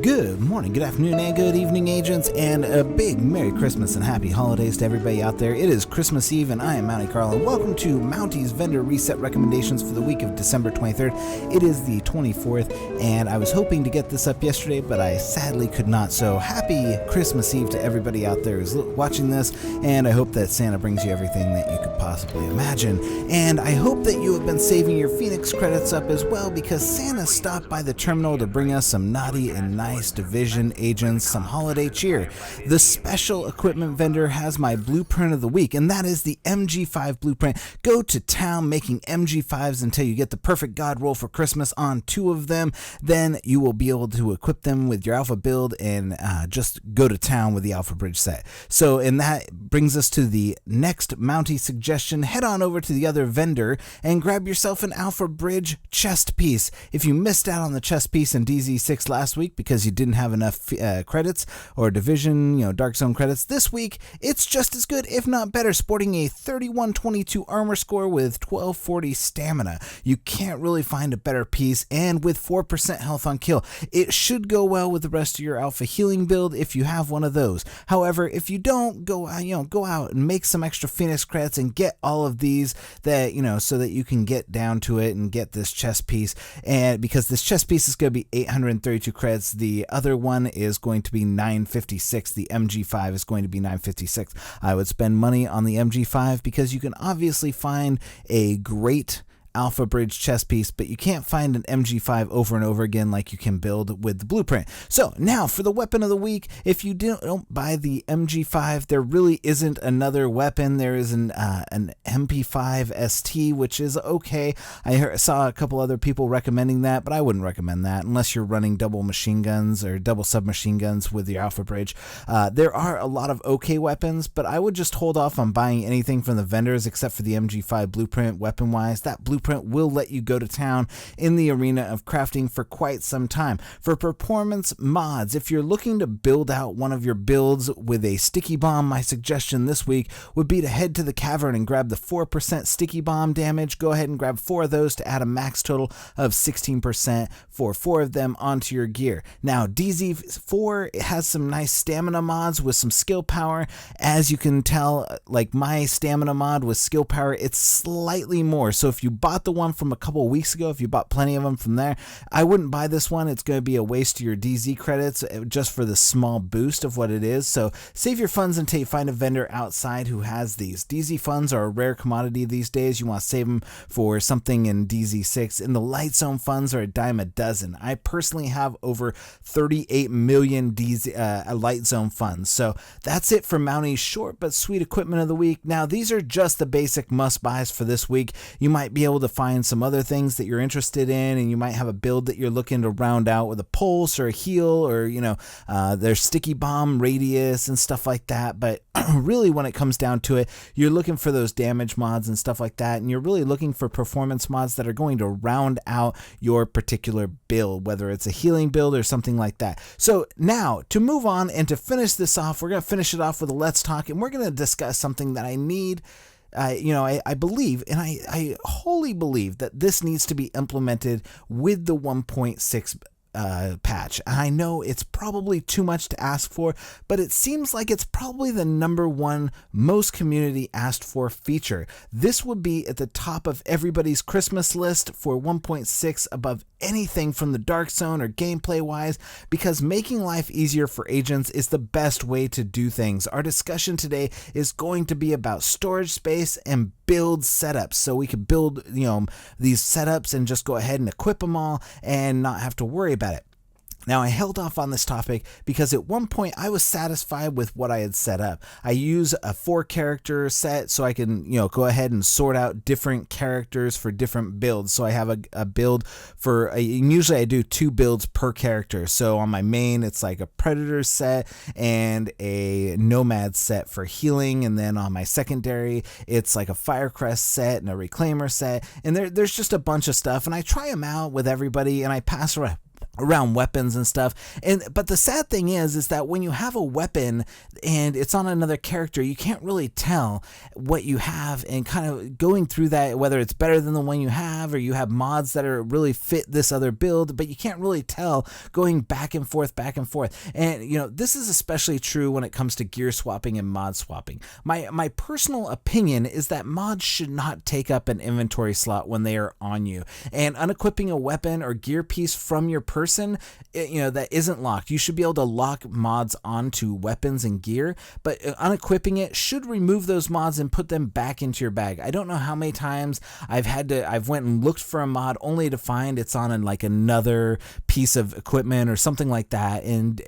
Good morning, good afternoon, and good evening, agents, and a big Merry Christmas and Happy Holidays to everybody out there. It is Christmas Eve, and I am Mountie Carl, and welcome to Mountie's Vendor Reset Recommendations for the week of December 23rd. It is the 24th, and I was hoping to get this up yesterday, but I sadly could not. So happy Christmas Eve to everybody out there who's watching this, and I hope that Santa brings you everything that you could possibly imagine. And I hope that you have been saving your Phoenix credits up as well, because Santa stopped by the terminal to bring us some naughty and nice Division agents, some holiday cheer. The special equipment vendor has my blueprint of the week, and that is the MG5 blueprint. Go to town making MG5s until you get the perfect god roll for Christmas on 2 of them. Then you will be able to equip them with your alpha build and just go to town with the alpha bridge set. So, and that brings us to the next Mountie suggestion. Head on over to the other vendor and grab yourself an alpha bridge chest piece. If you missed out on the chest piece in DZ6 last week because you didn't have enough credits or Division, Dark Zone credits, this week it's just as good, if not better, sporting a 3122 armor score with 1240 stamina. You can't really find a better piece, and with 4% health on kill. It should go well with the rest of your alpha healing build if you have one of those. However, if you don't, go out and make some extra Phoenix credits and get all of these that, so that you can get down to it and get this chest piece. And because this chest piece is going to be 832 credits, the other one is going to be 956. The MG5 is going to be 956. I would spend money on the MG5 because you can obviously find a great alpha bridge chest piece, but you can't find an MG5 over and over again like you can build with the blueprint. So now for the weapon of the week. If you don't buy the MG5, there really isn't another weapon. There is an MP5 ST, which is okay. I saw a couple other people recommending that, but I wouldn't recommend that unless you're running double machine guns or double submachine guns with the alpha bridge. There are a lot of okay weapons, but I would just hold off on buying anything from the vendors except for the MG5 blueprint weapon wise. That blueprint will let you go to town in the arena of crafting for quite some time. For performance mods, if you're looking to build out one of your builds with a sticky bomb, my suggestion this week would be to head to the cavern and grab the 4% sticky bomb damage. Go ahead and grab 4 of those to add a max total of 16% for 4 of them onto your gear. Now, DZ4 has some nice stamina mods with some skill power. As you can tell, like my stamina mod with skill power, it's slightly more. So if you bought the one from a couple of weeks ago, if you bought plenty of them from there, I wouldn't buy this one. It's going to be a waste of your DZ credits just for the small boost of what it is. So save your funds until you find a vendor outside who has these. DZ funds are a rare commodity these days. You want to save them for something in DZ6, and the light zone funds are a dime a dozen. I personally have over 38 million light zone funds. So that's it for Mountie's short but sweet equipment of the week. Now, these are just the basic must buys for this week. You might be able to find some other things that you're interested in, and you might have a build that you're looking to round out with a pulse or a heal, or there's sticky bomb radius and stuff like that. But really, when it comes down to it, you're looking for those damage mods and stuff like that, and you're really looking for performance mods that are going to round out your particular build, whether it's a healing build or something like that. So now, to move on and to finish this off, we're going to finish it off with a let's talk, and we're going to discuss something that I need. I believe, and I wholly believe that this needs to be implemented with the 1.6 patch. I know it's probably too much to ask for, but it seems like it's probably the #1 most community asked for feature. This would be at the top of everybody's Christmas list for 1.6 above anything from the Dark Zone or gameplay wise, because making life easier for agents is the best way to do things. Our discussion today is going to be about storage space and build setups, so we can build these setups and just go ahead and equip them all and not have to worry about it. Now, I held off on this topic because at one point I was satisfied with what I had set up. I use a 4-character set so I can, go ahead and sort out different characters for different builds. So I have a build for, usually I do 2 builds per character. So on my main, it's like a Predator set and a Nomad set for healing. And then on my secondary, it's like a Firecrest set and a Reclaimer set. And there's just a bunch of stuff. And I try them out with everybody and I pass around around weapons and stuff. But the sad thing is that when you have a weapon and it's on another character, you can't really tell what you have, and kind of going through that, whether it's better than the one you have or you have mods that are really fit this other build, but you can't really tell going back and forth. And this is especially true when it comes to gear swapping and mod swapping. My personal opinion is that mods should not take up an inventory slot when they are on you, and unequipping a weapon or gear piece from your person that isn't locked. You should be able to lock mods onto weapons and gear, but unequipping it should remove those mods and put them back into your bag. I don't know how many times I've went and looked for a mod only to find it's on like another piece of equipment or something like that, and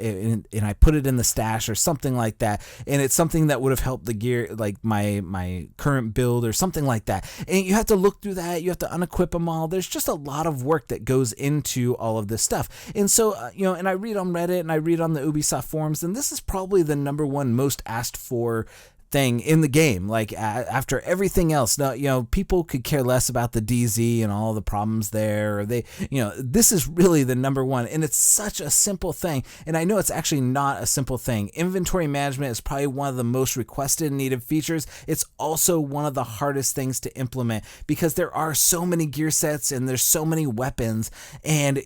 I put it in the stash or something like that, and it's something that would have helped the gear, like my current build or something like that. And you have to look through that, you have to unequip them all. There's just a lot of work that goes into all of this stuff. And so, and I read on Reddit and I read on the Ubisoft forums, and this is probably the number one most asked for thing in the game, like after everything else. Now, people could care less about the DZ and all the problems there, or this is really the number one, and it's such a simple thing. And I know it's actually not a simple thing. Inventory management is probably one of the most requested and needed features. It's also one of the hardest things to implement because there are so many gear sets and there's so many weapons, and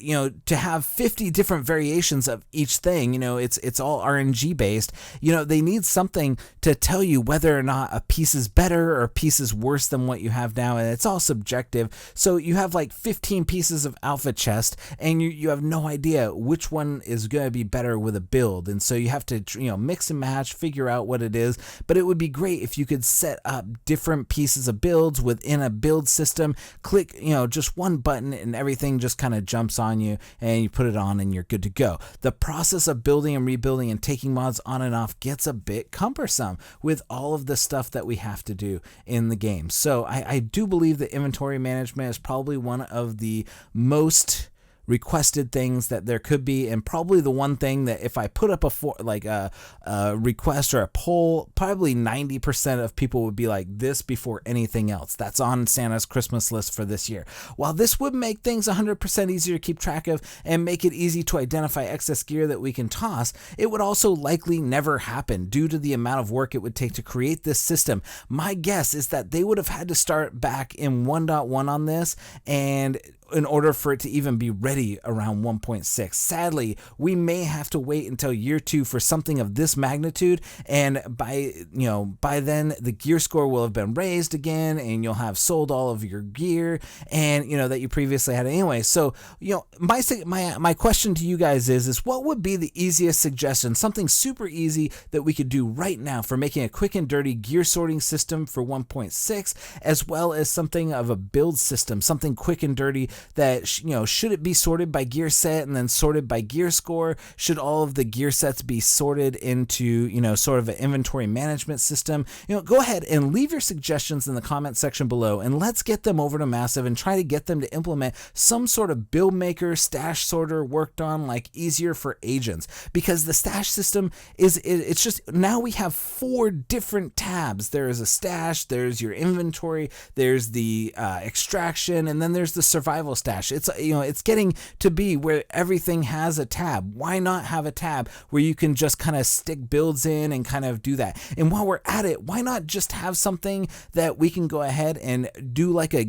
to have 50 different variations of each thing, it's all RNG based. They need something to tell you whether or not a piece is better or a piece is worse than what you have now, and it's all subjective. So you have like 15 pieces of alpha chest, and you have no idea which one is going to be better with a build, and so you have to mix and match, figure out what it is. But it would be great if you could set up different pieces of builds within a build system, click just one button and everything just kind of jumps on you, and you put it on and you're good to go. The process of building and rebuilding and taking mods on and off gets a bit cumbersome with all of the stuff that we have to do in the game. So I do believe that inventory management is probably one of the most requested things that there could be, and probably the one thing that if I put up a request or a poll, probably 90% of people would be like this before anything else. That's on Santa's Christmas list for this year. While this would make things 100% easier to keep track of and make it easy to identify excess gear that we can toss, it would also likely never happen due to the amount of work it would take to create this system. My guess is that they would have had to start back in 1.1 on this, and in order for it to even be ready around 1.6. Sadly, we may have to wait until year 2 for something of this magnitude, and by then the gear score will have been raised again, and you'll have sold all of your gear and that you previously had anyway. So my question to you guys is what would be the easiest suggestion, something super easy that we could do right now for making a quick and dirty gear sorting system for 1.6, as well as something of a build system, something quick and dirty that should it be sorted by gear set and then sorted by gear score? Should all of the gear sets be sorted into sort of an inventory management system? Go ahead and leave your suggestions in the comment section below, and let's get them over to Massive and try to get them to implement some sort of build maker stash sorter worked on, like easier for agents, because the stash system it's just, now we have 4 different tabs. There is a stash, there's your inventory, there's the extraction, and then there's the survival stash. It's getting to be where everything has a tab. Why not have a tab where you can just kind of stick builds in and kind of do that? And while we're at it, why not just have something that we can go ahead and do like a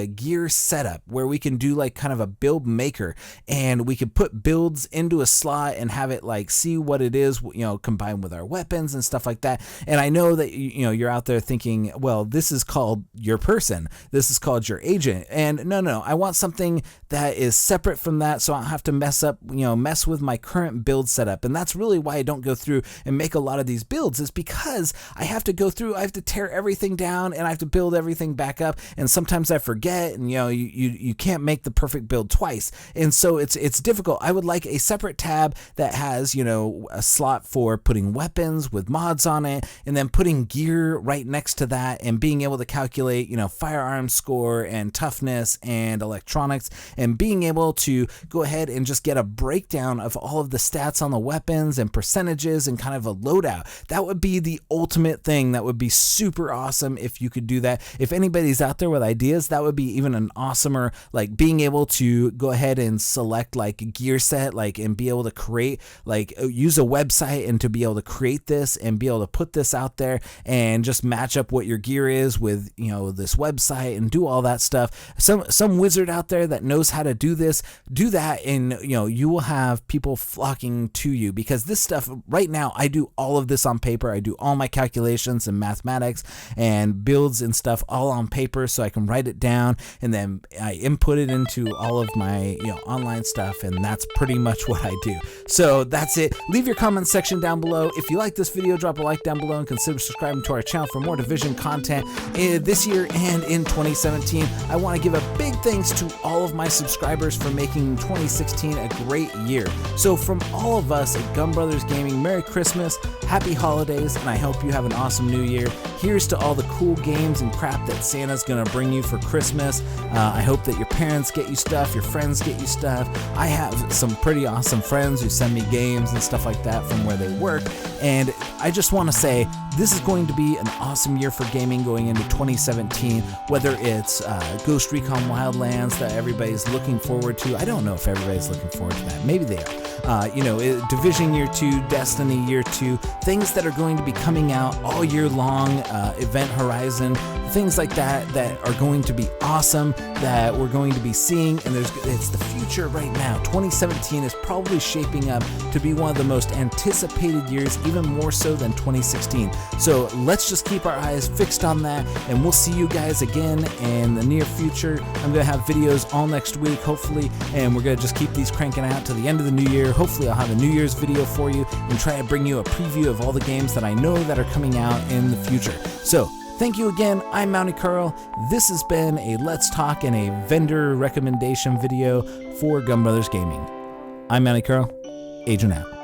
gear setup where we can do like kind of a build maker, and we can put builds into a slot and have it like see what it is, combined with our weapons and stuff like that. And I know that you're out there thinking, well, this is called your person, this is called your agent, and no, I want something that is separate from that, so I don't have to mess with my current build setup. And that's really why I don't go through and make a lot of these builds, is because I have to go through, I have to tear everything down and I have to build everything back up, and sometimes I forget, and you can't make the perfect build twice, and so it's difficult. I would like a separate tab that has a slot for putting weapons with mods on it, and then putting gear right next to that, and being able to calculate firearm score and toughness and electronics, and being able to go ahead and just get a breakdown of all of the stats on the weapons and percentages and kind of a loadout. That would be the ultimate thing. That would be super awesome if you could do that. If anybody's out there with ideas, that would be even an awesomer, like being able to go ahead and select like a gear set, like, and be able to create, like, use a website and to be able to create this and be able to put this out there and just match up what your gear is with, you know, this website and do all that stuff. Some wizard out there that knows how to do this, do that, and you know, you will have people flocking to you, because this stuff right now, I do all of this on paper. I do all my calculations and mathematics and builds and stuff all on paper, so I can write it down and then I input it into all of my, you know, online stuff, and that's pretty much what I do. So that's it. Leave your comment section down below. If you like this video, drop a like down below and consider subscribing to our channel for more Division content this year and in 2017. I want to give a big thanks to all of my subscribers for making 2016 a great year. So from all of us at Gun Brothers Gaming, Merry Christmas, Happy Holidays, and I hope you have an awesome new year. Here's to all the cool games and crap that Santa's gonna bring you for Christmas. I hope that your parents get you stuff, your friends get you stuff. I have some pretty awesome friends who send me games and stuff like that from where they work, and I just want to say this is going to be an awesome year for gaming going into 2017, whether it's Ghost Recon Wildlands that everybody's looking forward to. I don't know if everybody's looking forward to that. Maybe they are. You know, Division Year 2, Destiny Year 2, things that are going to be coming out all year long, Event Horizon, things like that that are going to be awesome, that we're going to be seeing, and it's the future right now. 2017 is probably shaping up to be one of the most anticipated years, even more so than 2016. So let's just keep our eyes fixed on that, and we'll see you guys again in the near future. I'm going to have videos all next week, hopefully, and we're going to just keep these cranking out to the end of the new year. Hopefully I'll have a New Year's video for you and try to bring you a preview of all the games that I know that are coming out in the future. So thank you again. I'm Mountie Carl. This has been a Let's Talk and a vendor recommendation video for Gun Brothers Gaming. I'm Mountie Carl. Agent out.